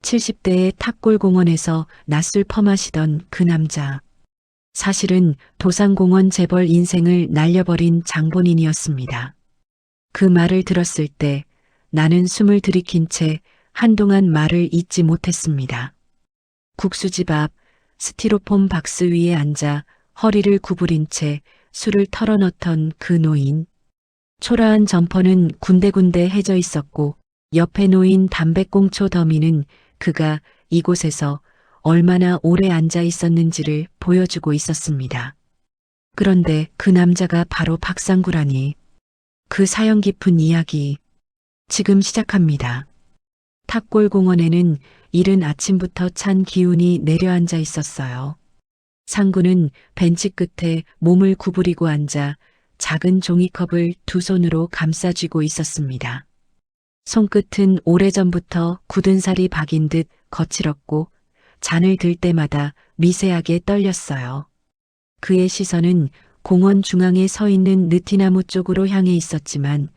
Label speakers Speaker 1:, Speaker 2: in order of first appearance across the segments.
Speaker 1: 70대의 탑골공원에서 낮술 퍼마시던 그 남자. 사실은 도산공원 재벌 인생을 날려버린 장본인이었습니다. 그 말을 들었을 때 나는 숨을 들이킨 채 한동안 말을 잇지 못했습니다. 국수집 앞 스티로폼 박스 위에 앉아 허리를 구부린 채 술을 털어넣던 그 노인. 초라한 점퍼는 군데군데 해져 있었고 옆에 놓인 담배꽁초 더미는 그가 이곳에서 얼마나 오래 앉아 있었는지를 보여주고 있었습니다. 그런데 그 남자가 바로 박상구라니. 그 사연 깊은 이야기 지금 시작합니다. 탑골공원에는 이른 아침부터 찬 기운이 내려앉아 있었어요. 상구는 벤치 끝에 몸을 구부리고 앉아 작은 종이컵을 두 손으로 감싸쥐고 있었습니다. 손끝은 오래전부터 굳은 살이 박인 듯 거칠었고 잔을 들 때마다 미세하게 떨렸어요. 그의 시선은 공원 중앙에 서 있는 느티나무 쪽으로 향해 있었지만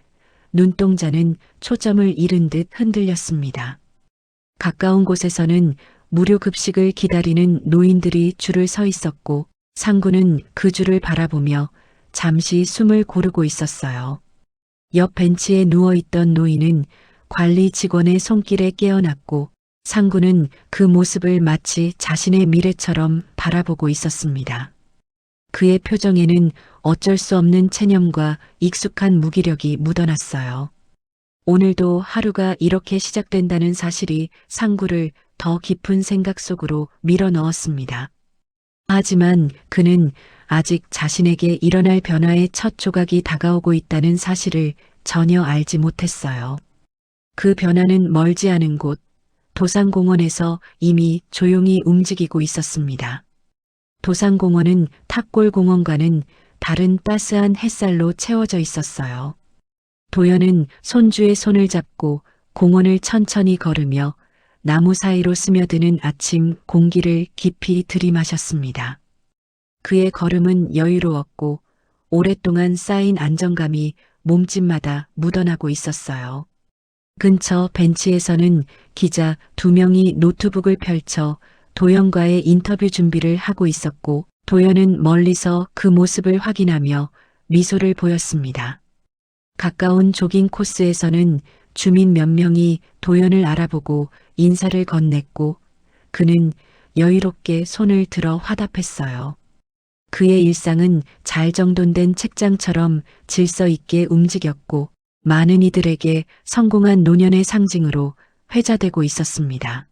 Speaker 1: 눈동자는 초점을 잃은 듯 흔들렸습니다. 가까운 곳에서는 무료 급식을 기다리는 노인들이 줄을 서 있었고 상구는 그 줄을 바라보며 잠시 숨을 고르고 있었어요. 옆 벤치에 누워있던 노인은 관리 직원의 손길에 깨어났고 상구는 그 모습을 마치 자신의 미래처럼 바라보고 있었습니다. 그의 표정에는 어쩔 수 없는 체념과 익숙한 무기력이 묻어났어요. 오늘도 하루가 이렇게 시작된다는 사실이 상구를 더 깊은 생각 속으로 밀어넣었습니다. 하지만 그는 아직 자신에게 일어날 변화의 첫 조각이 다가오고 있다는 사실을 전혀 알지 못했어요. 그 변화는 멀지 않은 곳, 도산공원에서 이미 조용히 움직이고 있었습니다. 도산공원은 탑골공원과는 다른 따스한 햇살로 채워져 있었어요. 도연은 손주의 손을 잡고 공원을 천천히 걸으며 나무 사이로 스며드는 아침 공기를 깊이 들이마셨습니다. 그의 걸음은 여유로웠고 오랫동안 쌓인 안정감이 몸짓마다 묻어나고 있었어요. 근처 벤치에서는 기자 2명이 노트북을 펼쳐 도연과의 인터뷰 준비를 하고 있었고 도연은 멀리서 그 모습을 확인하며 미소를 보였습니다. 가까운 조깅 코스에서는 주민 몇 명이 도연을 알아보고 인사를 건넸고 그는 여유롭게 손을 들어 화답했어요. 그의 일상은 잘 정돈된 책장처럼 질서 있게 움직였고 많은 이들에게 성공한 노년의 상징으로 회자되고 있었습니다.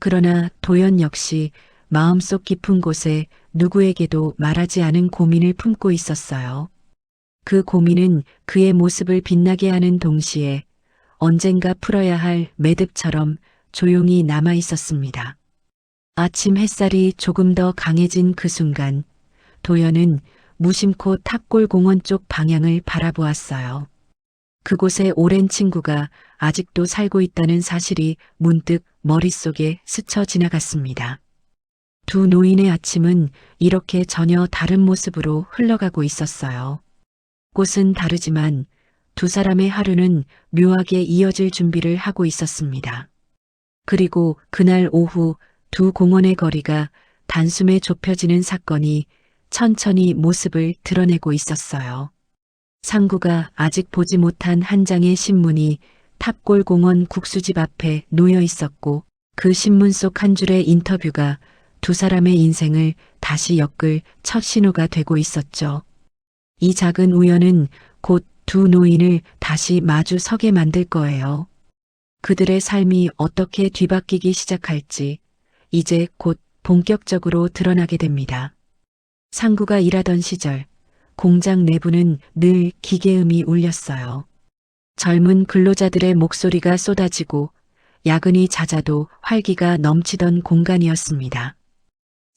Speaker 1: 그러나 도연 역시 마음속 깊은 곳에 누구에게도 말하지 않은 고민을 품고 있었어요. 그 고민은 그의 모습을 빛나게 하는 동시에 언젠가 풀어야 할 매듭처럼 조용히 남아 있었습니다. 아침 햇살이 조금 더 강해진 그 순간 도연은 무심코 탑골공원 쪽 방향을 바라보았어요. 그곳에 오랜 친구가 아직도 살고 있다는 사실이 문득 머릿속에 스쳐 지나갔습니다. 두 노인의 아침은 이렇게 전혀 다른 모습으로 흘러가고 있었어요. 곳은 다르지만 두 사람의 하루는 묘하게 이어질 준비를 하고 있었습니다. 그리고 그날 오후 두 공원의 거리가 단숨에 좁혀지는 사건이 천천히 모습을 드러내고 있었어요. 상구가 아직 보지 못한 한 장의 신문이 탑골공원 국수집 앞에 놓여 있었고 그 신문 속 한 줄의 인터뷰가 두 사람의 인생을 다시 엮을 첫 신호가 되고 있었죠. 이 작은 우연은 곧 두 노인을 다시 마주 서게 만들 거예요. 그들의 삶이 어떻게 뒤바뀌기 시작할지 이제 곧 본격적으로 드러나게 됩니다. 상구가 일하던 시절 공장 내부는 늘 기계음이 울렸어요. 젊은 근로자들의 목소리가 쏟아지고 야근이 잦아도 활기가 넘치던 공간이었습니다.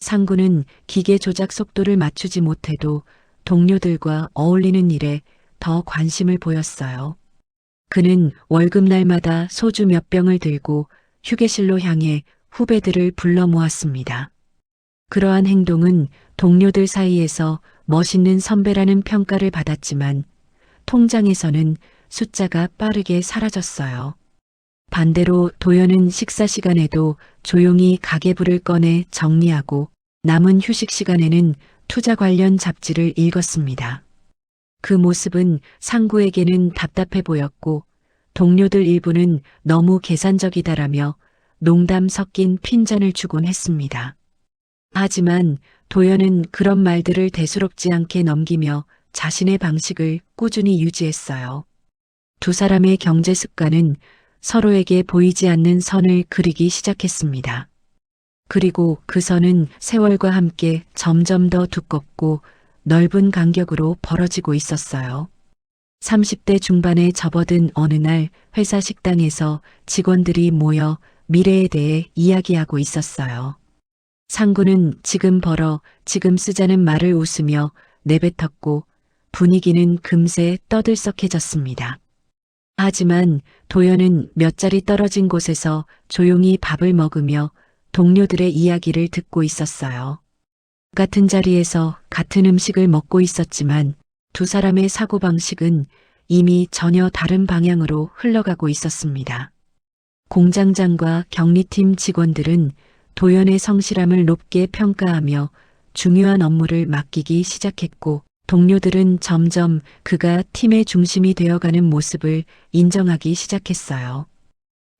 Speaker 1: 상구는 기계 조작 속도를 맞추지 못해도 동료들과 어울리는 일에 더 관심을 보였어요. 그는 월급날마다 소주 몇 병을 들고 휴게실로 향해 후배들을 불러 모았습니다. 그러한 행동은 동료들 사이에서 멋있는 선배라는 평가를 받았지만 통장에서는 숫자가 빠르게 사라졌어요. 반대로 도연은 식사 시간에도 조용히 가계부를 꺼내 정리하고 남은 휴식 시간에는 투자 관련 잡지를 읽었습니다. 그 모습은 상구에게는 답답해 보였고 동료들 일부는 너무 계산적이다라며 농담 섞인 핀잔을 주곤 했습니다. 하지만 도연은 그런 말들을 대수롭지 않게 넘기며 자신의 방식을 꾸준히 유지했어요. 두 사람의 경제 습관은 서로에게 보이지 않는 선을 그리기 시작했습니다. 그리고 그 선은 세월과 함께 점점 더 두껍고 넓은 간격으로 벌어지고 있었어요. 30대 중반에 접어든 어느 날 회사 식당에서 직원들이 모여 미래에 대해 이야기하고 있었어요. 상구는 지금 벌어 지금 쓰자는 말을 웃으며 내뱉었고 분위기는 금세 떠들썩해졌습니다. 하지만 도연은 몇 자리 떨어진 곳에서 조용히 밥을 먹으며 동료들의 이야기를 듣고 있었어요. 같은 자리에서 같은 음식을 먹고 있었지만 두 사람의 사고방식은 이미 전혀 다른 방향으로 흘러가고 있었습니다. 공장장과 격리팀 직원들은 도연의 성실함을 높게 평가하며 중요한 업무를 맡기기 시작했고 동료들은 점점 그가 팀의 중심이 되어가는 모습을 인정하기 시작했어요.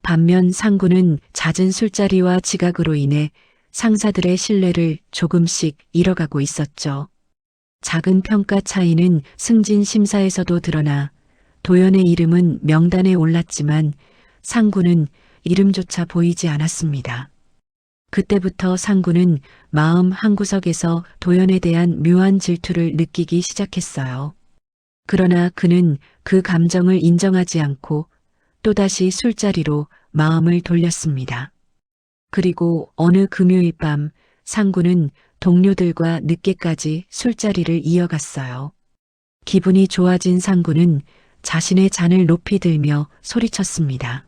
Speaker 1: 반면 상구는 잦은 술자리와 지각으로 인해 상사들의 신뢰를 조금씩 잃어가고 있었죠. 작은 평가 차이는 승진 심사에서도 드러나 도연의 이름은 명단에 올랐지만 상구는 이름조차 보이지 않았습니다. 그때부터 상구는 마음 한구석에서 도연에 대한 묘한 질투를 느끼기 시작했어요. 그러나 그는 그 감정을 인정하지 않고 또다시 술자리로 마음을 돌렸습니다. 그리고 어느 금요일 밤 상구는 동료들과 늦게까지 술자리를 이어갔어요. 기분이 좋아진 상구는 자신의 잔을 높이 들며 소리쳤습니다.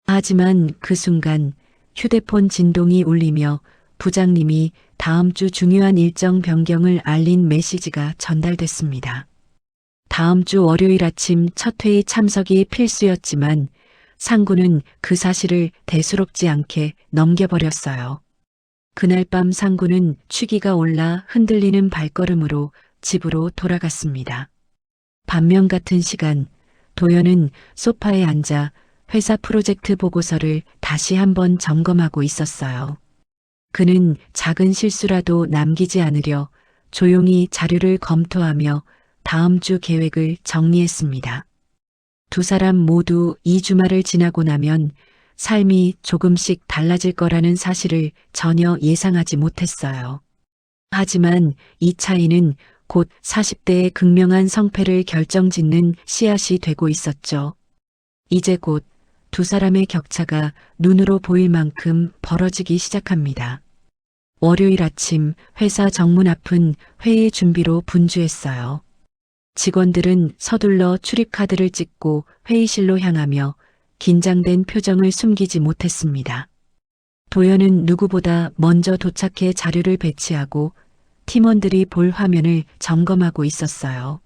Speaker 1: 하지만 그 순간 휴대폰 진동이 울리며 부장님이 다음 주 중요한 일정 변경을 알린 메시지가 전달됐습니다. 다음 주 월요일 아침 첫 회의 참석이 필수였지만 상구는 그 사실을 대수롭지 않게 넘겨버렸어요. 그날 밤 상구는 취기가 올라 흔들리는 발걸음으로 집으로 돌아갔습니다. 반면 같은 시간 도연은 소파에 앉아 회사 프로젝트 보고서를 다시 한번 점검하고 있었어요. 그는 작은 실수라도 남기지 않으려 조용히 자료를 검토하며 다음 주 계획을 정리했습니다. 두 사람 모두 이 주말을 지나고 나면 삶이 조금씩 달라질 거라는 사실을 전혀 예상하지 못했어요. 하지만 이 차이는 곧 40대의 극명한 성패를 결정짓는 씨앗이 되고 있었죠. 이제 곧 두 사람의 격차가 눈으로 보일 만큼 벌어지기 시작합니다. 월요일 아침 회사 정문 앞은 회의 준비로 분주했어요. 직원들은 서둘러 출입카드를 찍고 회의실로 향하며 긴장된 표정을 숨기지 못했습니다. 도연은 누구보다 먼저 도착해 자료를 배치하고 팀원들이 볼 화면을 점검하고 있었어요.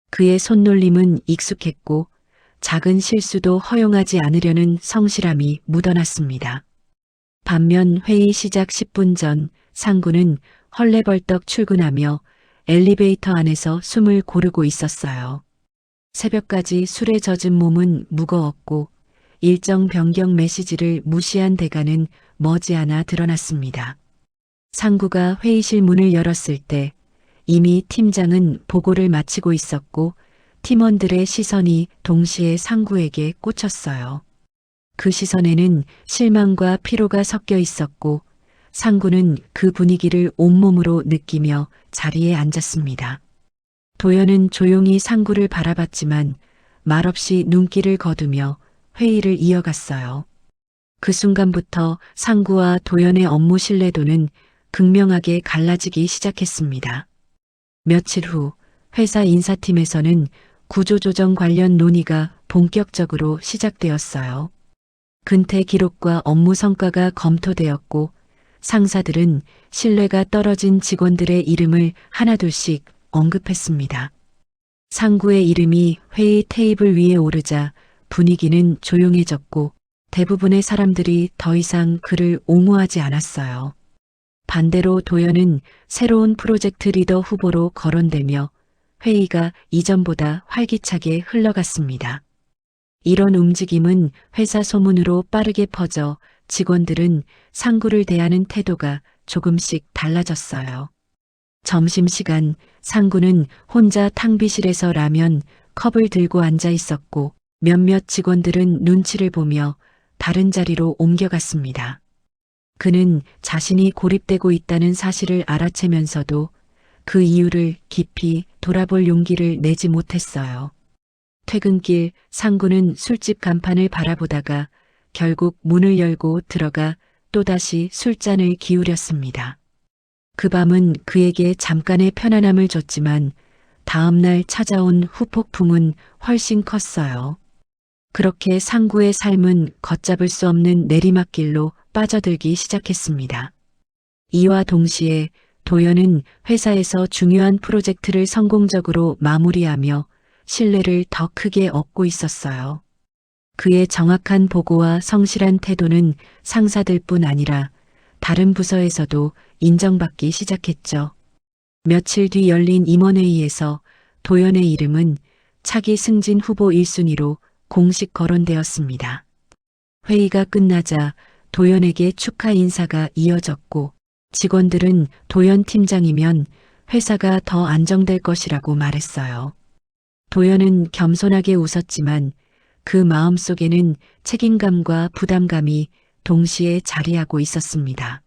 Speaker 1: 그의 손놀림은 익숙했고 작은 실수도 허용하지 않으려는 성실함이 묻어났습니다. 반면 회의 시작 10분 전 상구는 헐레벌떡 출근하며 엘리베이터 안에서 숨을 고르고 있었어요. 새벽까지 술에 젖은 몸은 무거웠고 일정 변경 메시지를 무시한 대가는 머지않아 드러났습니다. 상구가 회의실 문을 열었을 때 이미 팀장은 보고를 마치고 있었고 팀원들의 시선이 동시에 상구에게 꽂혔어요. 그 시선에는 실망과 피로가 섞여 있었고 상구는 그 분위기를 온몸으로 느끼며 자리에 앉았습니다. 도연은 조용히 상구를 바라봤지만 말없이 눈길을 거두며 회의를 이어갔어요. 그 순간부터 상구와 도연의 업무 신뢰도는 극명하게 갈라지기 시작했습니다. 며칠 후 회사 인사팀에서는 구조조정 관련 논의가 본격적으로 시작되었어요. 근태 기록과 업무 성과가 검토되었고 상사들은 신뢰가 떨어진 직원들의 이름을 하나둘씩 언급했습니다. 상구의 이름이 회의 테이블 위에 오르자 분위기는 조용해졌고 대부분의 사람들이 더 이상 그를 옹호하지 않았어요. 반대로 도연은 새로운 프로젝트 리더 후보로 거론되며 회의가 이전보다 활기차게 흘러갔습니다. 이런 움직임은 회사 소문으로 빠르게 퍼져 직원들은 상구를 대하는 태도가 조금씩 달라졌어요. 점심시간 상구는 혼자 탕비실에서 라면 컵을 들고 앉아 있었고 몇몇 직원들은 눈치를 보며 다른 자리로 옮겨갔습니다. 그는 자신이 고립되고 있다는 사실을 알아채면서도 그 이유를 깊이 돌아볼 용기를 내지 못했어요. 퇴근길 상구는 술집 간판을 바라보다가 결국 문을 열고 들어가 또다시 술잔을 기울였습니다. 그 밤은 그에게 잠깐의 편안함을 줬지만 다음날 찾아온 후폭풍은 훨씬 컸어요. 그렇게 상구의 삶은 걷잡을 수 없는 내리막길로 빠져들기 시작했습니다. 이와 동시에 도연은 회사에서 중요한 프로젝트를 성공적으로 마무리하며 신뢰를 더 크게 얻고 있었어요. 그의 정확한 보고와 성실한 태도는 상사들뿐 아니라 다른 부서에서도 인정받기 시작했죠. 며칠 뒤 열린 임원회의에서 도연의 이름은 차기 승진 후보 1순위로 공식 거론되었습니다. 회의가 끝나자 도연에게 축하 인사가 이어졌고 직원들은 도연 팀장이면 회사가 더 안정될 것이라고 말했어요. 도연은 겸손하게 웃었지만 그 마음속에는 책임감과 부담감이 동시에 자리하고 있었습니다.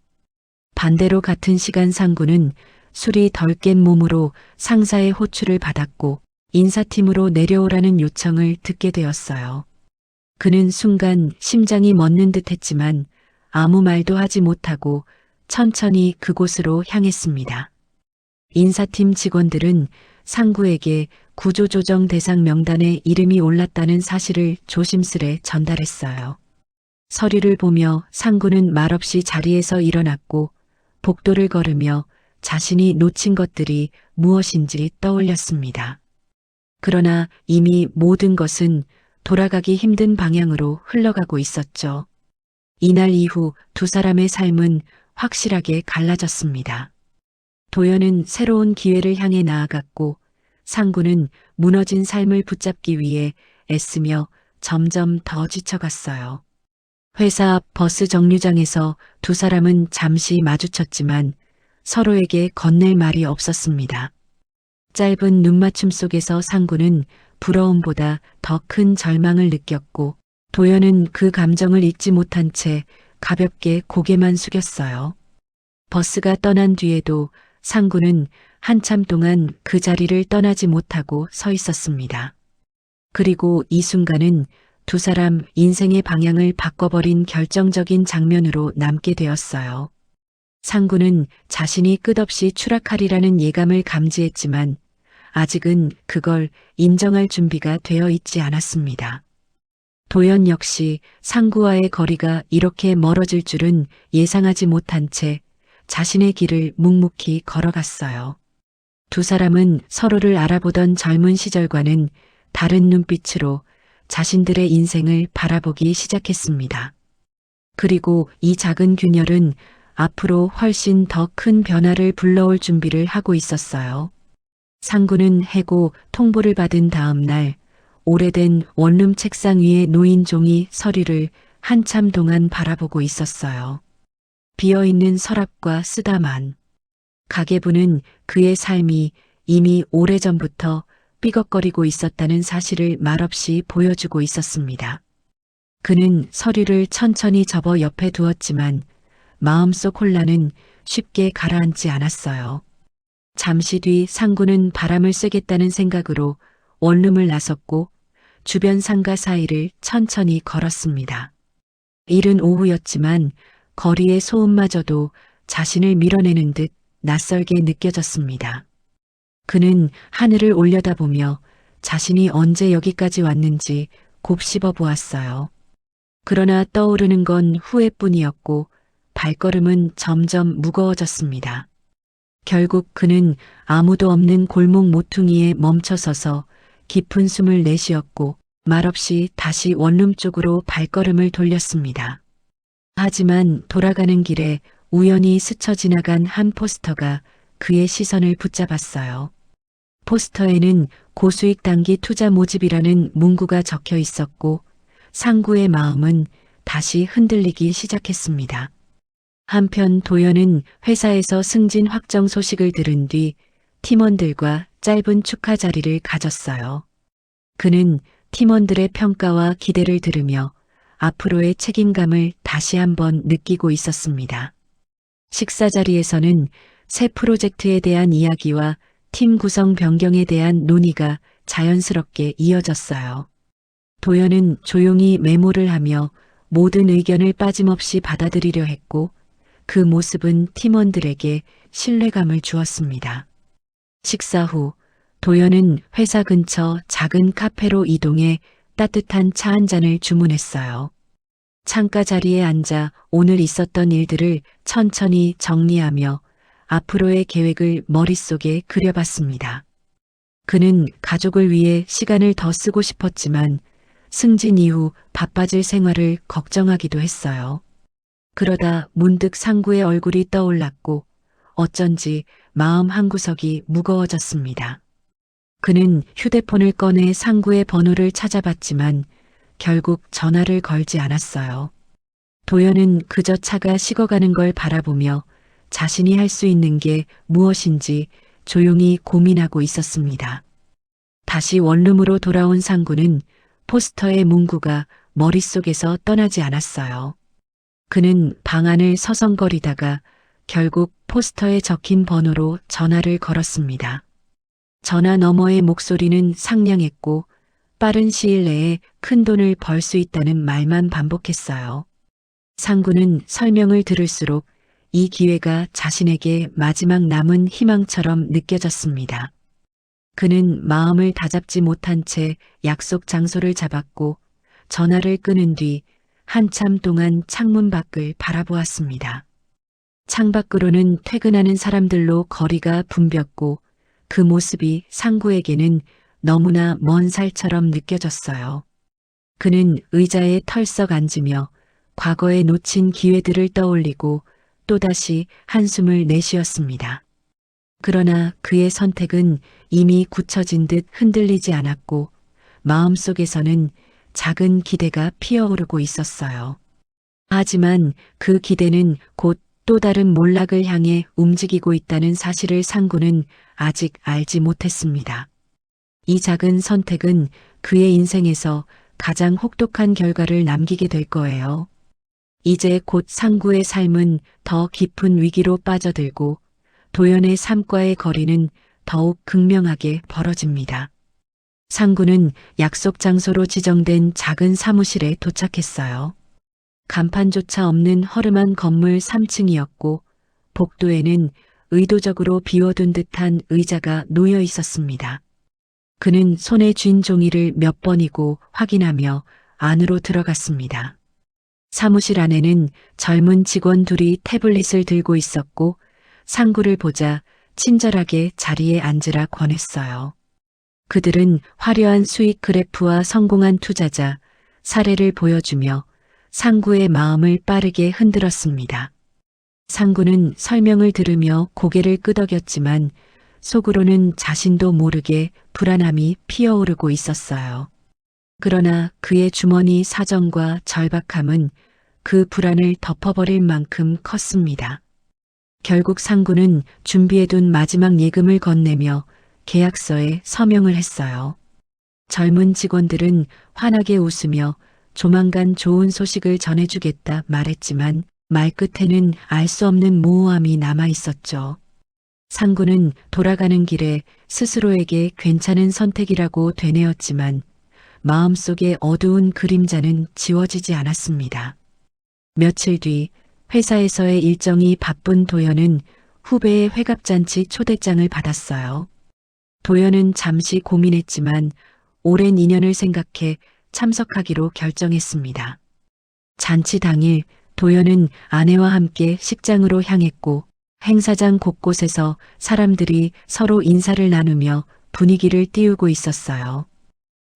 Speaker 1: 반대로 같은 시간 상구는 술이 덜 깬 몸으로 상사의 호출을 받았고 인사팀으로 내려오라는 요청을 듣게 되었어요. 그는 순간 심장이 멎는 듯 했지만 아무 말도 하지 못하고 천천히 그곳으로 향했습니다. 인사팀 직원들은 상구에게 구조조정 대상 명단에 이름이 올랐다는 사실을 조심스레 전달했어요. 서류를 보며 상구는 말없이 자리에서 일어났고 복도를 걸으며 자신이 놓친 것들이 무엇인지 떠올렸습니다. 그러나 이미 모든 것은 돌아가기 힘든 방향으로 흘러가고 있었죠. 이날 이후 두 사람의 삶은 확실하게 갈라졌습니다. 도연은 새로운 기회를 향해 나아갔고 상구는 무너진 삶을 붙잡기 위해 애쓰며 점점 더 지쳐갔어요. 회사 앞 버스 정류장에서 두 사람은 잠시 마주쳤지만 서로에게 건넬 말이 없었습니다. 짧은 눈맞춤 속에서 상구는 부러움보다 더 큰 절망을 느꼈고 도연은 그 감정을 잊지 못한 채 가볍게 고개만 숙였어요. 버스가 떠난 뒤에도 상구는 한참 동안 그 자리를 떠나지 못하고 서 있었습니다. 그리고 이 순간은 두 사람 인생의 방향을 바꿔버린 결정적인 장면으로 남게 되었어요. 상구는 자신이 끝없이 추락하리라는 예감을 감지했지만 아직은 그걸 인정할 준비가 되어 있지 않았습니다. 도연 역시 상구와의 거리가 이렇게 멀어질 줄은 예상하지 못한 채 자신의 길을 묵묵히 걸어갔어요. 두 사람은 서로를 알아보던 젊은 시절과는 다른 눈빛으로 자신들의 인생을 바라보기 시작했습니다. 그리고 이 작은 균열은 앞으로 훨씬 더 큰 변화를 불러올 준비를 하고 있었어요. 상구는 해고 통보를 받은 다음 날 오래된 원룸 책상 위에 놓인 종이 서류를 한참 동안 바라보고 있었어요. 비어있는 서랍과 쓰다만. 가계부는 그의 삶이 이미 오래전부터 삐걱거리고 있었다는 사실을 말없이 보여주고 있었습니다. 그는 서류를 천천히 접어 옆에 두었지만 마음속 혼란은 쉽게 가라앉지 않았어요. 잠시 뒤 상구는 바람을 쐬겠다는 생각으로 원룸을 나섰고 주변 상가 사이를 천천히 걸었습니다. 이른 오후였지만 거리의 소음마저도 자신을 밀어내는 듯 낯설게 느껴졌습니다. 그는 하늘을 올려다보며 자신이 언제 여기까지 왔는지 곱씹어 보았어요. 그러나 떠오르는 건 후회뿐이었고 발걸음은 점점 무거워졌습니다. 결국 그는 아무도 없는 골목 모퉁이에 멈춰서서 깊은 숨을 내쉬었고 말없이 다시 원룸 쪽으로 발걸음을 돌렸습니다. 하지만 돌아가는 길에 우연히 스쳐 지나간 한 포스터가 그의 시선을 붙잡았어요. 포스터에는 고수익 단기 투자 모집이라는 문구가 적혀 있었고 상구의 마음은 다시 흔들리기 시작했습니다. 한편 도연은 회사에서 승진 확정 소식을 들은 뒤 팀원들과 짧은 축하 자리를 가졌어요. 그는 팀원들의 평가와 기대를 들으며 앞으로의 책임감을 다시 한번 느끼고 있었습니다. 식사 자리에서는 새 프로젝트에 대한 이야기와 팀 구성 변경에 대한 논의가 자연스럽게 이어졌어요. 도연은 조용히 메모를 하며 모든 의견을 빠짐없이 받아들이려 했고 그 모습은 팀원들에게 신뢰감을 주었습니다. 식사 후 도연은 회사 근처 작은 카페로 이동해 따뜻한 차 한 잔을 주문했어요. 창가 자리에 앉아 오늘 있었던 일들을 천천히 정리하며 앞으로의 계획을 머릿속에 그려봤습니다. 그는 가족을 위해 시간을 더 쓰고 싶었지만 승진 이후 바빠질 생활을 걱정하기도 했어요. 그러다 문득 상구의 얼굴이 떠올랐고 어쩐지 마음 한구석이 무거워졌습니다. 그는 휴대폰을 꺼내 상구의 번호를 찾아봤지만 결국 전화를 걸지 않았어요. 도연은 그저 차가 식어가는 걸 바라보며 자신이 할 수 있는 게 무엇인지 조용히 고민하고 있었습니다. 다시 원룸으로 돌아온 상구는 포스터의 문구가 머릿속에서 떠나지 않았어요. 그는 방 안을 서성거리다가 결국 포스터에 적힌 번호로 전화를 걸었습니다. 전화 너머의 목소리는 상냥했고 빠른 시일 내에 큰 돈을 벌 수 있다는 말만 반복했어요. 상구는 설명을 들을수록 이 기회가 자신에게 마지막 남은 희망처럼 느껴졌습니다. 그는 마음을 다잡지 못한 채 약속 장소를 잡았고 전화를 끊은 뒤 한참 동안 창문 밖을 바라보았습니다. 창밖으로는 퇴근하는 사람들로 거리가 붐볐고 그 모습이 상구에게는 너무나 먼 살처럼 느껴졌어요. 그는 의자에 털썩 앉으며 과거에 놓친 기회들을 떠올리고 또다시 한숨을 내쉬었습니다. 그러나 그의 선택은 이미 굳혀진 듯 흔들리지 않았고 마음속에서는 작은 기대가 피어오르고 있었어요. 하지만 그 기대는 곧 또 다른 몰락을 향해 움직이고 있다는 사실을 상구는 아직 알지 못했습니다. 이 작은 선택은 그의 인생에서 가장 혹독한 결과를 남기게 될 거예요. 이제 곧 상구의 삶은 더 깊은 위기로 빠져들고 도연의 삶과의 거리는 더욱 극명하게 벌어집니다. 상구는 약속 장소로 지정된 작은 사무실에 도착했어요. 간판조차 없는 허름한 건물 3층이었고 복도에는 의도적으로 비워둔 듯한 의자가 놓여 있었습니다. 그는 손에 쥔 종이를 몇 번이고 확인하며 안으로 들어갔습니다. 사무실 안에는 젊은 직원 둘이 태블릿을 들고 있었고 상구를 보자 친절하게 자리에 앉으라 권했어요. 그들은 화려한 수익 그래프와 성공한 투자자, 사례를 보여주며 상구의 마음을 빠르게 흔들었습니다. 상구는 설명을 들으며 고개를 끄덕였지만 속으로는 자신도 모르게 불안함이 피어오르고 있었어요. 그러나 그의 주머니 사정과 절박함은 그 불안을 덮어버릴 만큼 컸습니다. 결국 상구는 준비해둔 마지막 예금을 건네며 계약서에 서명을 했어요. 젊은 직원들은 환하게 웃으며 조만간 좋은 소식을 전해주겠다 말했지만 말끝에는 알 수 없는 모호함이 남아 있었죠. 상구는 돌아가는 길에 스스로에게 괜찮은 선택이라고 되뇌었지만 마음속의 어두운 그림자는 지워지지 않았습니다. 며칠 뒤 회사에서의 일정이 바쁜 도연은 후배의 회갑잔치 초대장을 받았어요. 도연은 잠시 고민했지만 오랜 인연을 생각해 참석하기로 결정했습니다. 잔치 당일 도연은 아내와 함께 식장으로 향했고 행사장 곳곳에서 사람들이 서로 인사를 나누며 분위기를 띄우고 있었어요.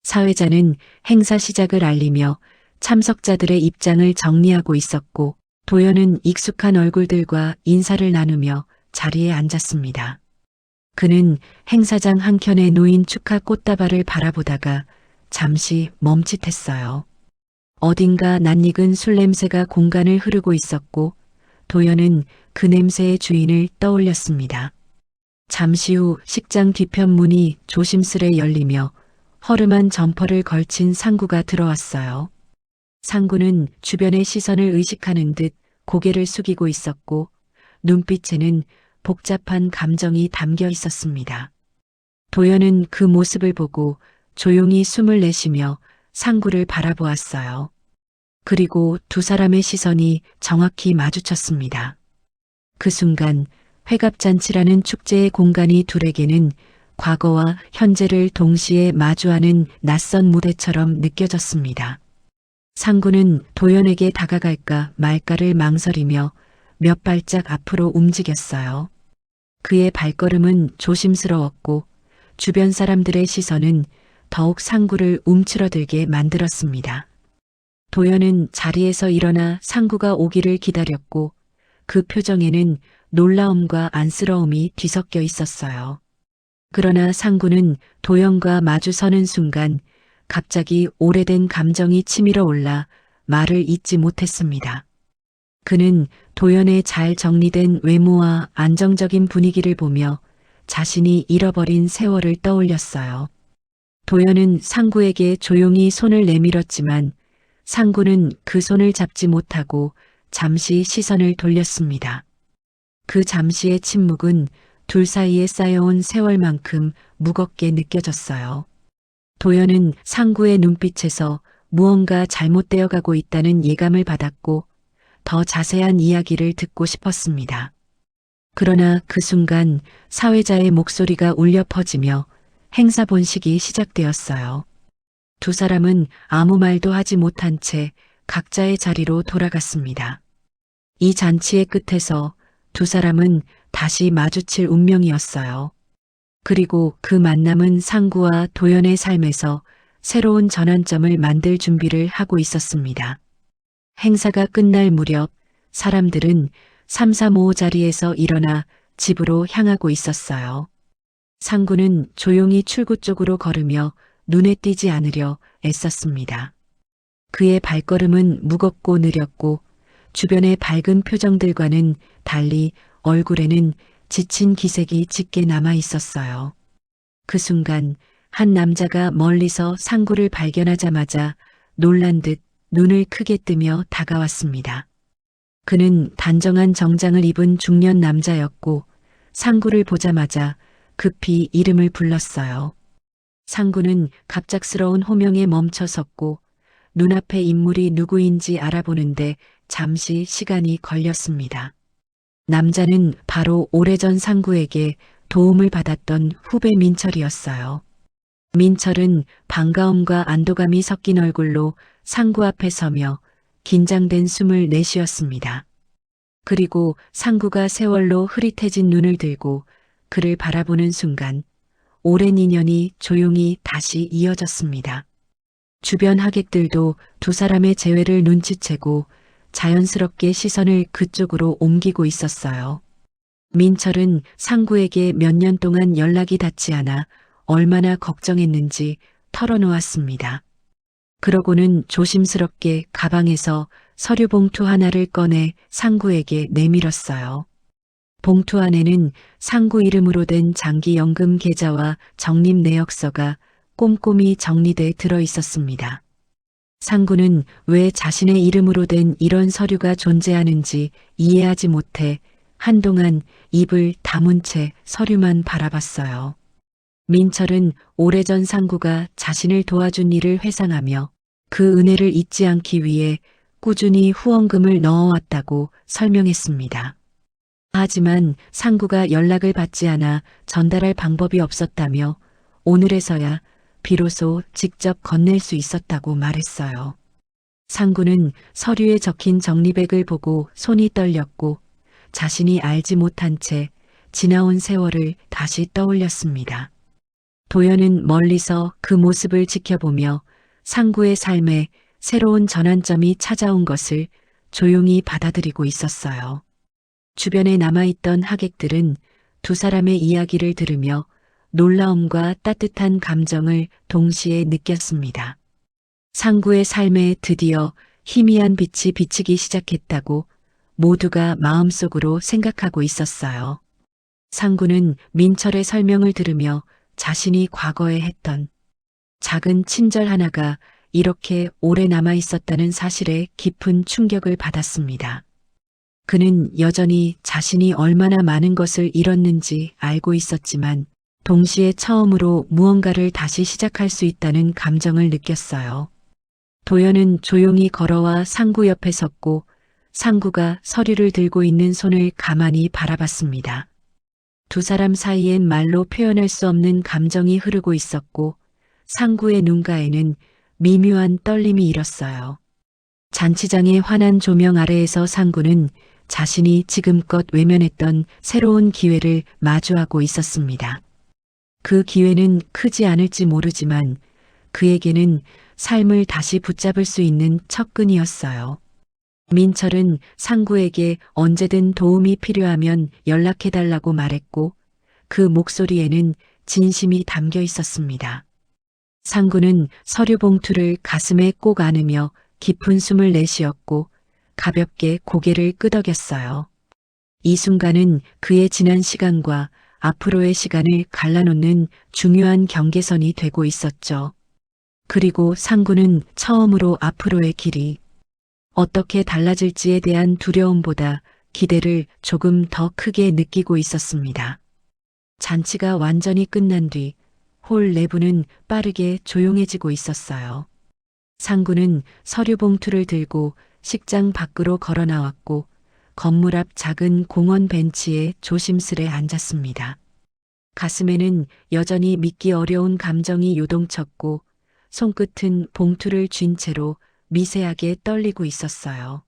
Speaker 1: 사회자는 행사 시작을 알리며 참석자들의 입장을 정리하고 있었고 도연은 익숙한 얼굴들과 인사를 나누며 자리에 앉았습니다. 그는 행사장 한켠에 놓인 축하 꽃다발을 바라보다가 잠시 멈칫했어요. 어딘가 낯익은 술 냄새가 공간을 흐르고 있었고 도연은 그 냄새의 주인을 떠올렸습니다. 잠시 후 식장 뒤편 문이 조심스레 열리며 허름한 점퍼를 걸친 상구가 들어왔어요. 상구는 주변의 시선을 의식하는 듯 고개를 숙이고 있었고 눈빛에는 복잡한 감정이 담겨 있었습니다. 도연은 그 모습을 보고 조용히 숨을 내쉬며 상구를 바라보았어요. 그리고 두 사람의 시선이 정확히 마주쳤습니다. 그 순간 회갑잔치라는 축제의 공간이 둘에게는 과거와 현재를 동시에 마주하는 낯선 무대처럼 느껴졌습니다. 상구는 도연에게 다가갈까 말까를 망설이며 몇 발짝 앞으로 움직였어요. 그의 발걸음은 조심스러웠고 주변 사람들의 시선은 더욱 상구를 움츠러들게 만들었습니다. 도연은 자리에서 일어나 상구가 오기를 기다렸고 그 표정에는 놀라움과 안쓰러움이 뒤섞여 있었어요. 그러나 상구는 도연과 마주서는 순간 갑자기 오래된 감정이 치밀어 올라 말을 잇지 못했습니다. 그는 도연의 잘 정리된 외모와 안정적인 분위기를 보며 자신이 잃어버린 세월을 떠올렸어요. 도연은 상구에게 조용히 손을 내밀었지만 상구는 그 손을 잡지 못하고 잠시 시선을 돌렸습니다. 그 잠시의 침묵은 둘 사이에 쌓여온 세월만큼 무겁게 느껴졌어요. 도연은 상구의 눈빛에서 무언가 잘못되어 가고 있다는 예감을 받았고 더 자세한 이야기를 듣고 싶었습니다. 그러나 그 순간 사회자의 목소리가 울려 퍼지며 행사 본식이 시작되었어요. 두 사람은 아무 말도 하지 못한 채 각자의 자리로 돌아갔습니다. 이 잔치의 끝에서 두 사람은 다시 마주칠 운명이었어요. 그리고 그 만남은 상구와 도연의 삶에서 새로운 전환점을 만들 준비를 하고 있었습니다. 행사가 끝날 무렵 사람들은 335 자리에서 일어나 집으로 향하고 있었어요. 상구는 조용히 출구 쪽으로 걸으며 눈에 띄지 않으려 애썼습니다. 그의 발걸음은 무겁고 느렸고 주변의 밝은 표정들과는 달리 얼굴에는 지친 기색이 짙게 남아 있었어요. 그 순간 한 남자가 멀리서 상구를 발견하자마자 놀란 듯 눈을 크게 뜨며 다가왔습니다. 그는 단정한 정장을 입은 중년 남자였고 상구를 보자마자 급히 이름을 불렀어요. 상구는 갑작스러운 호명에 멈춰 섰고 눈앞의 인물이 누구인지 알아보는데 잠시 시간이 걸렸습니다. 남자는 바로 오래전 상구에게 도움을 받았던 후배 민철이었어요. 민철은 반가움과 안도감이 섞인 얼굴로 상구 앞에 서며 긴장된 숨을 내쉬었습니다. 그리고 상구가 세월로 흐릿해진 눈을 들고 그를 바라보는 순간 오랜 인연이 조용히 다시 이어졌습니다. 주변 하객들도 두 사람의 재회를 눈치채고 자연스럽게 시선을 그쪽으로 옮기고 있었어요. 민철은 상구에게 몇 년 동안 연락이 닿지 않아 얼마나 걱정했는지 털어놓았습니다. 그러고는 조심스럽게 가방에서 서류 봉투 하나를 꺼내 상구에게 내밀었어요. 봉투 안에는 상구 이름으로 된 장기연금 계좌와 적립 내역서가 꼼꼼히 정리돼 들어 있었습니다. 상구는 왜 자신의 이름으로 된 이런 서류가 존재하는지 이해하지 못해 한동안 입을 다문 채 서류만 바라봤어요. 민철은 오래전 상구가 자신을 도와준 일을 회상하며 그 은혜를 잊지 않기 위해 꾸준히 후원금을 넣어왔다고 설명했습니다. 하지만 상구가 연락을 받지 않아 전달할 방법이 없었다며 오늘에서야 비로소 직접 건넬 수 있었다고 말했어요. 상구는 서류에 적힌 적립액을 보고 손이 떨렸고 자신이 알지 못한 채 지나온 세월을 다시 떠올렸습니다. 도연은 멀리서 그 모습을 지켜보며 상구의 삶에 새로운 전환점이 찾아온 것을 조용히 받아들이고 있었어요. 주변에 남아있던 하객들은 두 사람의 이야기를 들으며 놀라움과 따뜻한 감정을 동시에 느꼈습니다. 상구의 삶에 드디어 희미한 빛이 비치기 시작했다고 모두가 마음속으로 생각하고 있었어요. 상구는 민철의 설명을 들으며 자신이 과거에 했던 작은 친절 하나가 이렇게 오래 남아 있었다는 사실에 깊은 충격을 받았습니다. 그는 여전히 자신이 얼마나 많은 것을 잃었는지 알고 있었지만 동시에 처음으로 무언가를 다시 시작할 수 있다는 감정을 느꼈어요. 도연은 조용히 걸어와 상구 옆에 섰고 상구가 서류를 들고 있는 손을 가만히 바라봤습니다. 두 사람 사이엔 말로 표현할 수 없는 감정이 흐르고 있었고 상구의 눈가에는 미묘한 떨림이 일었어요. 잔치장의 환한 조명 아래에서 상구는 자신이 지금껏 외면했던 새로운 기회를 마주하고 있었습니다. 그 기회는 크지 않을지 모르지만 그에게는 삶을 다시 붙잡을 수 있는 척근이었어요. 민철은 상구에게 언제든 도움이 필요하면 연락해달라고 말했고 그 목소리에는 진심이 담겨 있었습니다. 상구는 서류 봉투를 가슴에 꼭 안으며 깊은 숨을 내쉬었고 가볍게 고개를 끄덕였어요. 이 순간은 그의 지난 시간과 앞으로의 시간을 갈라놓는 중요한 경계선이 되고 있었죠. 그리고 상구는 처음으로 앞으로의 길이 어떻게 달라질지에 대한 두려움보다 기대를 조금 더 크게 느끼고 있었습니다. 잔치가 완전히 끝난 뒤 홀 내부는 빠르게 조용해지고 있었어요. 상구는 서류 봉투를 들고 식장 밖으로 걸어 나왔고 건물 앞 작은 공원 벤치에 조심스레 앉았습니다. 가슴에는 여전히 믿기 어려운 감정이 요동쳤고 손끝은 봉투를 쥔 채로 미세하게 떨리고 있었어요.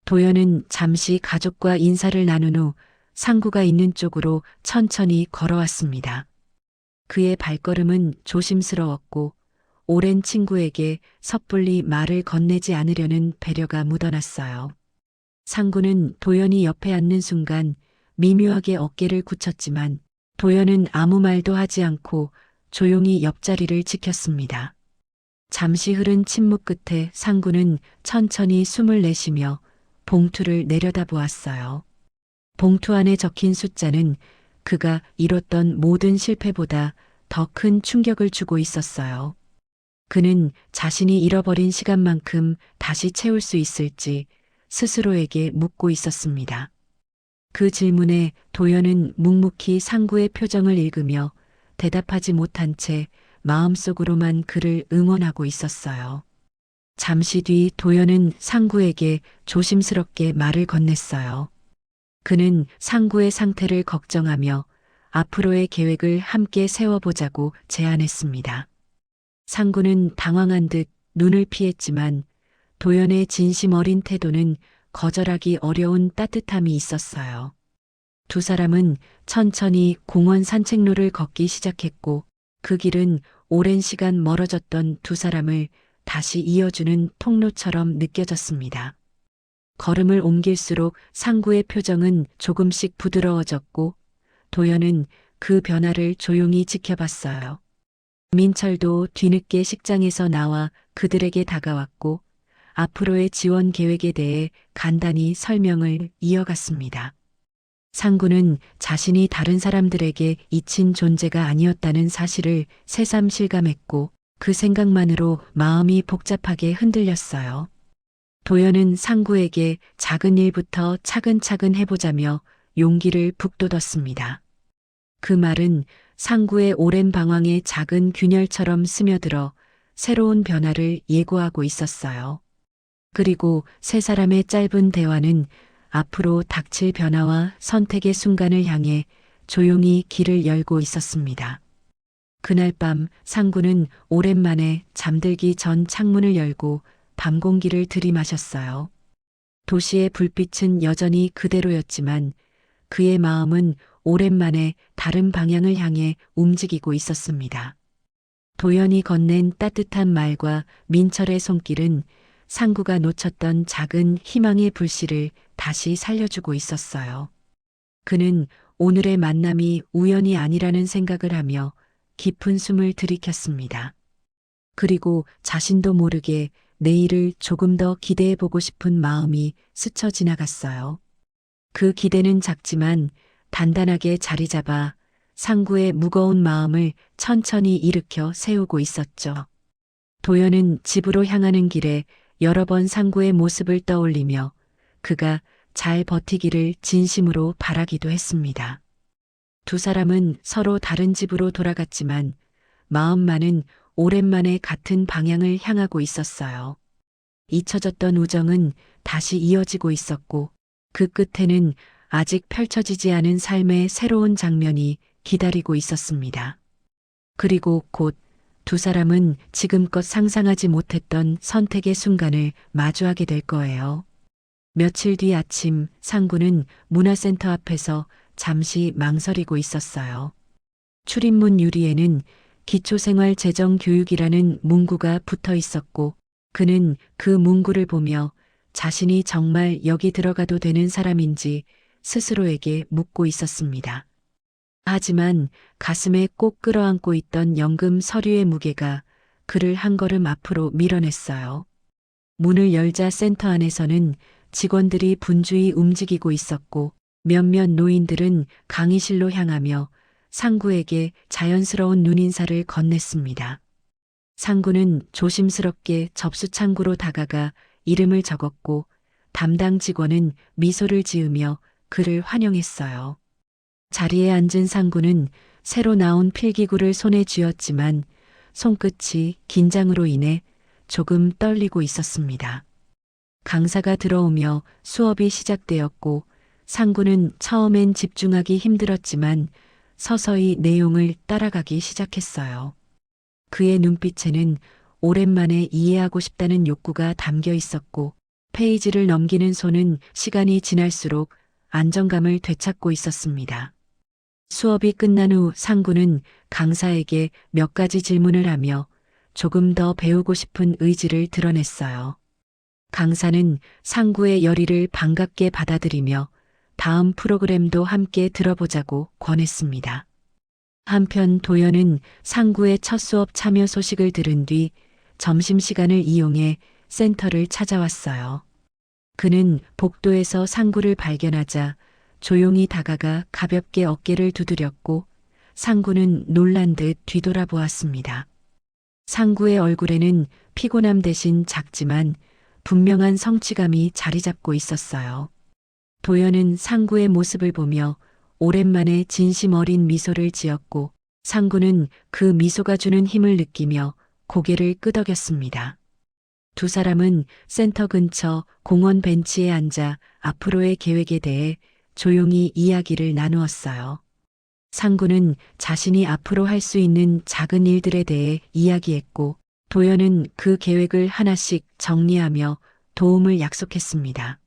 Speaker 1: 도연은 잠시 가족과 인사를 나눈 후 상구가 있는 쪽으로 천천히 걸어왔습니다. 그의 발걸음은 조심스러웠고 오랜 친구에게 섣불리 말을 건네지 않으려는 배려가 묻어났어요. 상구는 도연이 옆에 앉는 순간 미묘하게 어깨를 굳혔지만 도연은 아무 말도 하지 않고 조용히 옆자리를 지켰습니다. 잠시 흐른 침묵 끝에 상구는 천천히 숨을 내쉬며 봉투를 내려다보았어요. 봉투 안에 적힌 숫자는 그가 이뤘던 모든 실패보다 더 큰 충격을 주고 있었어요. 그는 자신이 잃어버린 시간만큼 다시 채울 수 있을지 스스로에게 묻고 있었습니다. 그 질문에 도연은 묵묵히 상구의 표정을 읽으며 대답하지 못한 채 마음속으로만 그를 응원하고 있었어요. 잠시 뒤 도연은 상구에게 조심스럽게 말을 건넸어요. 그는 상구의 상태를 걱정하며 앞으로의 계획을 함께 세워보자고 제안했습니다. 상구는 당황한 듯 눈을 피했지만 도연의 진심 어린 태도는 거절하기 어려운 따뜻함이 있었어요. 두 사람은 천천히 공원 산책로를 걷기 시작했고 그 길은 오랜 시간 멀어졌던 두 사람을 다시 이어주는 통로처럼 느껴졌습니다. 걸음을 옮길수록 상구의 표정은 조금씩 부드러워졌고 도연은 그 변화를 조용히 지켜봤어요. 민철도 뒤늦게 식장에서 나와 그들에게 다가왔고 앞으로의 지원 계획에 대해 간단히 설명을 이어갔습니다. 상구는 자신이 다른 사람들에게 잊힌 존재가 아니었다는 사실을 새삼 실감했고 그 생각만으로 마음이 복잡하게 흔들렸어요. 도연은 상구에게 작은 일부터 차근차근 해보자며 용기를 북돋웠습니다. 그 말은 상구의 오랜 방황에 작은 균열처럼 스며들어 새로운 변화를 예고하고 있었어요. 그리고 세 사람의 짧은 대화는 앞으로 닥칠 변화와 선택의 순간을 향해 조용히 길을 열고 있었습니다. 그날 밤 상구는 오랜만에 잠들기 전 창문을 열고 밤 공기를 들이마셨어요. 도시의 불빛은 여전히 그대로였지만 그의 마음은 오랜만에 다른 방향을 향해 움직이고 있었습니다. 도연이 건넨 따뜻한 말과 민철의 손길은 상구가 놓쳤던 작은 희망의 불씨를 다시 살려주고 있었어요. 그는 오늘의 만남이 우연이 아니라는 생각을 하며 깊은 숨을 들이켰습니다. 그리고 자신도 모르게 내일을 조금 더 기대해보고 싶은 마음이 스쳐 지나갔어요. 그 기대는 작지만 단단하게 자리 잡아 상구의 무거운 마음을 천천히 일으켜 세우고 있었죠. 도연은 집으로 향하는 길에 여러 번 상구의 모습을 떠올리며 그가 잘 버티기를 진심으로 바라기도 했습니다. 두 사람은 서로 다른 집으로 돌아갔지만 마음만은 오랜만에 같은 방향을 향하고 있었어요. 잊혀졌던 우정은 다시 이어지고 있었고 그 끝에는 아직 펼쳐지지 않은 삶의 새로운 장면이 기다리고 있었습니다. 그리고 곧 두 사람은 지금껏 상상하지 못했던 선택의 순간을 마주하게 될 거예요. 며칠 뒤 아침 상구는 문화센터 앞에서 잠시 망설이고 있었어요. 출입문 유리에는 기초생활재정교육이라는 문구가 붙어 있었고 그는 그 문구를 보며 자신이 정말 여기 들어가도 되는 사람인지 스스로에게 묻고 있었습니다. 하지만 가슴에 꼭 끌어안고 있던 연금 서류의 무게가 그를 한 걸음 앞으로 밀어냈어요. 문을 열자 센터 안에서는 직원들이 분주히 움직이고 있었고 몇몇 노인들은 강의실로 향하며 상구에게 자연스러운 눈인사를 건넸습니다. 상구는 조심스럽게 접수 창구로 다가가 이름을 적었고 담당 직원은 미소를 지으며 그를 환영했어요. 자리에 앉은 상구는 새로 나온 필기구를 손에 쥐었지만 손끝이 긴장으로 인해 조금 떨리고 있었습니다. 강사가 들어오며 수업이 시작되었고 상구는 처음엔 집중하기 힘들었지만 서서히 내용을 따라가기 시작했어요. 그의 눈빛에는 오랜만에 이해하고 싶다는 욕구가 담겨 있었고 페이지를 넘기는 손은 시간이 지날수록 안정감을 되찾고 있었습니다. 수업이 끝난 후 상구는 강사에게 몇 가지 질문을 하며 조금 더 배우고 싶은 의지를 드러냈어요. 강사는 상구의 열의를 반갑게 받아들이며 다음 프로그램도 함께 들어보자고 권했습니다. 한편 도연은 상구의 첫 수업 참여 소식을 들은 뒤 점심시간을 이용해 센터를 찾아왔어요. 그는 복도에서 상구를 발견하자 조용히 다가가 가볍게 어깨를 두드렸고 상구는 놀란 듯 뒤돌아보았습니다. 상구의 얼굴에는 피곤함 대신 작지만 분명한 성취감이 자리 잡고 있었어요. 도연은 상구의 모습을 보며 오랜만에 진심 어린 미소를 지었고 상구는 그 미소가 주는 힘을 느끼며 고개를 끄덕였습니다. 두 사람은 센터 근처 공원 벤치에 앉아 앞으로의 계획에 대해 조용히 이야기를 나누었어요. 상구는 자신이 앞으로 할 수 있는 작은 일들에 대해 이야기했고 도연은 그 계획을 하나씩 정리하며 도움을 약속했습니다.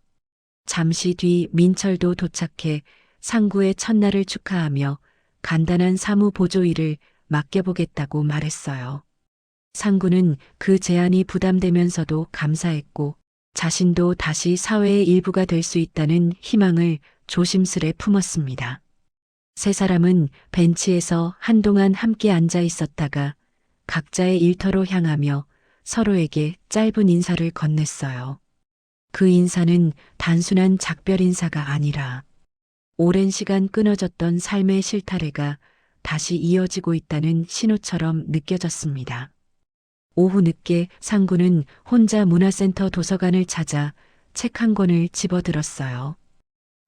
Speaker 1: 잠시 뒤 민철도 도착해 상구의 첫날을 축하하며 간단한 사무 보조 일을 맡겨보겠다고 말했어요. 상구는 그 제안이 부담되면서도 감사했고 자신도 다시 사회의 일부가 될 수 있다는 희망을 조심스레 품었습니다. 세 사람은 벤치에서 한동안 함께 앉아 있었다가 각자의 일터로 향하며 서로에게 짧은 인사를 건넸어요. 그 인사는 단순한 작별 인사가 아니라 오랜 시간 끊어졌던 삶의 실타래가 다시 이어지고 있다는 신호처럼 느껴졌습니다. 오후 늦게 상구는 혼자 문화센터 도서관을 찾아 책 한 권을 집어들었어요.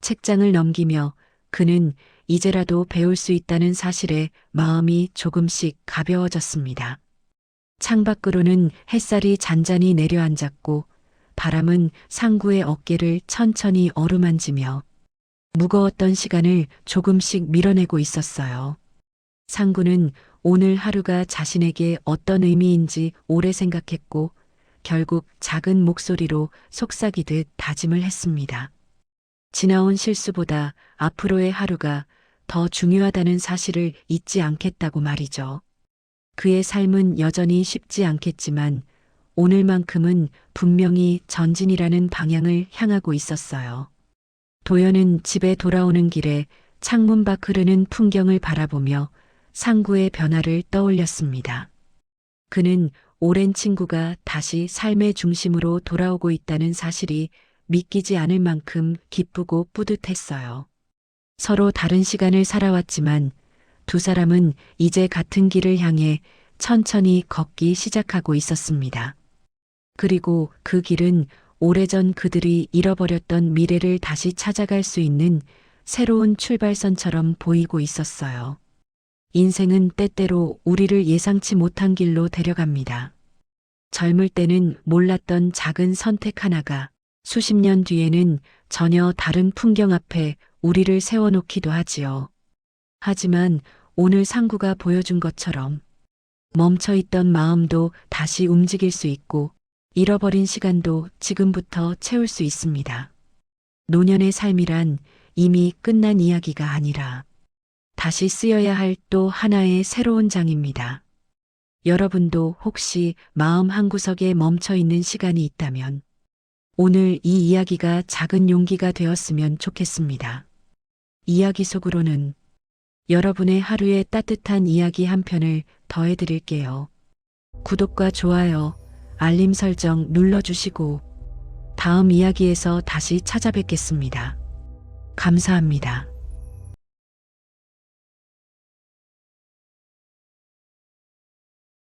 Speaker 1: 책장을 넘기며 그는 이제라도 배울 수 있다는 사실에 마음이 조금씩 가벼워졌습니다. 창밖으로는 햇살이 잔잔히 내려앉았고 바람은 상구의 어깨를 천천히 어루만지며 무거웠던 시간을 조금씩 밀어내고 있었어요. 상구는 오늘 하루가 자신에게 어떤 의미인지 오래 생각했고 결국 작은 목소리로 속삭이듯 다짐을 했습니다. 지나온 실수보다 앞으로의 하루가 더 중요하다는 사실을 잊지 않겠다고 말이죠. 그의 삶은 여전히 쉽지 않겠지만 오늘만큼은 분명히 전진이라는 방향을 향하고 있었어요. 도연은 집에 돌아오는 길에 창문 밖 흐르는 풍경을 바라보며 상구의 변화를 떠올렸습니다. 그는 오랜 친구가 다시 삶의 중심으로 돌아오고 있다는 사실이 믿기지 않을 만큼 기쁘고 뿌듯했어요. 서로 다른 시간을 살아왔지만 두 사람은 이제 같은 길을 향해 천천히 걷기 시작하고 있었습니다. 그리고 그 길은 오래전 그들이 잃어버렸던 미래를 다시 찾아갈 수 있는 새로운 출발선처럼 보이고 있었어요. 인생은 때때로 우리를 예상치 못한 길로 데려갑니다. 젊을 때는 몰랐던 작은 선택 하나가 수십 년 뒤에는 전혀 다른 풍경 앞에 우리를 세워놓기도 하지요. 하지만 오늘 상구가 보여준 것처럼 멈춰있던 마음도 다시 움직일 수 있고 잃어버린 시간도 지금부터 채울 수 있습니다. 노년의 삶이란 이미 끝난 이야기가 아니라 다시 쓰여야 할 또 하나의 새로운 장입니다. 여러분도 혹시 마음 한구석에 멈춰 있는 시간이 있다면 오늘 이 이야기가 작은 용기가 되었으면 좋겠습니다. 이야기 속으로는 여러분의 하루의 따뜻한 이야기 한 편을 더해드릴게요. 구독과 좋아요, 알림 설정 눌러주시고 다음 이야기에서 다시 찾아뵙겠습니다. 감사합니다.